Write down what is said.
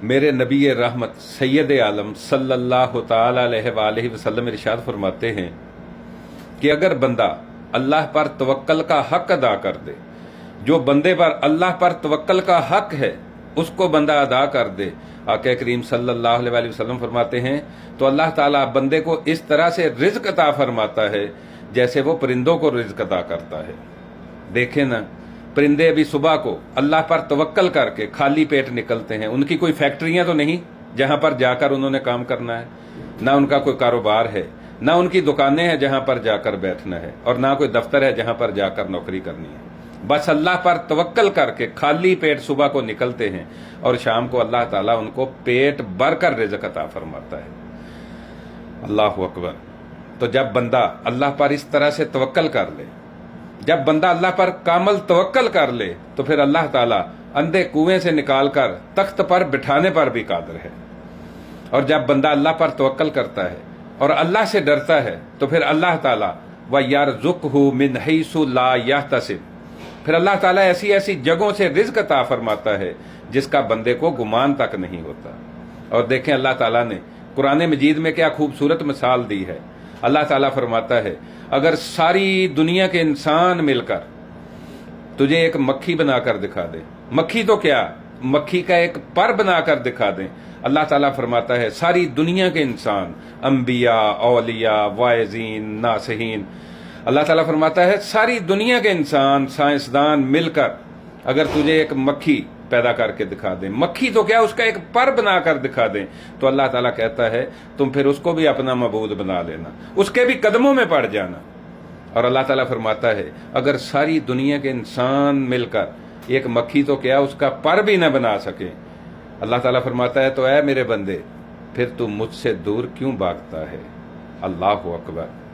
میرے نبی رحمت سید عالم صلی اللہ تعالی علیہ وآلہ وسلم ارشاد فرماتے ہیں کہ اگر بندہ اللہ پر توکل کا حق ادا کر دے، جو بندے پر اللہ پر توکل کا حق ہے اس کو بندہ ادا کر دے، آقا کریم صلی اللہ علیہ وآلہ وسلم فرماتے ہیں تو اللہ تعالیٰ بندے کو اس طرح سے رزق عطا فرماتا ہے جیسے وہ پرندوں کو رزق عطا کرتا ہے۔ دیکھیں نا، پرندے ابھی صبح کو اللہ پر توکل کر کے خالی پیٹ نکلتے ہیں، ان کی کوئی فیکٹریاں تو نہیں جہاں پر جا کر انہوں نے کام کرنا ہے، نہ ان کا کوئی کاروبار ہے، نہ ان کی دکانیں ہیں جہاں پر جا کر بیٹھنا ہے، اور نہ کوئی دفتر ہے جہاں پر جا کر نوکری کرنی ہے۔ بس اللہ پر توکل کر کے خالی پیٹ صبح کو نکلتے ہیں اور شام کو اللہ تعالیٰ ان کو پیٹ بھر کر رزق عطا فرماتا ہے۔ اللہ اکبر۔ تو جب بندہ اللہ پر اس طرح سے توکل کر لے، جب بندہ اللہ پر کامل توکل کر لے تو پھر اللہ تعالیٰ اندھے کنویں سے نکال کر تخت پر بٹھانے پر بھی قادر ہے۔ اور جب بندہ اللہ پر توکل کرتا ہے اور اللہ سے ڈرتا ہے تو پھر اللہ تعالیٰ وَيَرْزُقْهُ مِنْ حَيْثُ لَا يَحْتَسِبُ، پھر اللہ تعالیٰ ایسی ایسی جگہوں سے رزق عطا فرماتا ہے جس کا بندے کو گمان تک نہیں ہوتا۔ اور دیکھیں اللہ تعالیٰ نے قرآن مجید میں کیا خوبصورت مثال دی ہے۔ اللہ تعالیٰ فرماتا ہے اگر ساری دنیا کے انسان مل کر تجھے ایک مکھی بنا کر دکھا دیں، مکھی تو کیا، مکھی کا ایک پر بنا کر دکھا دیں، اللہ تعالیٰ فرماتا ہے ساری دنیا کے انسان، انبیاء، اولیاء، واعظین، ناصحین، اللہ تعالیٰ فرماتا ہے ساری دنیا کے انسان، سائنسدان مل کر اگر تجھے ایک مکھی پیدا کر کے دکھا دیں، مکھی تو کیا، اس کا ایک پر بنا کر دکھا دیں، تو اللہ تعالیٰ کہتا ہے تم پھر اس کو بھی اپنا معبود بنا لینا، اس کے بھی قدموں میں پڑ جانا۔ اور اللہ تعالیٰ فرماتا ہے اگر ساری دنیا کے انسان مل کر ایک مکھی تو کیا اس کا پر بھی نہ بنا سکے، اللہ تعالیٰ فرماتا ہے تو اے میرے بندے پھر تم مجھ سے دور کیوں بھاگتا ہے۔ اللہ اکبر۔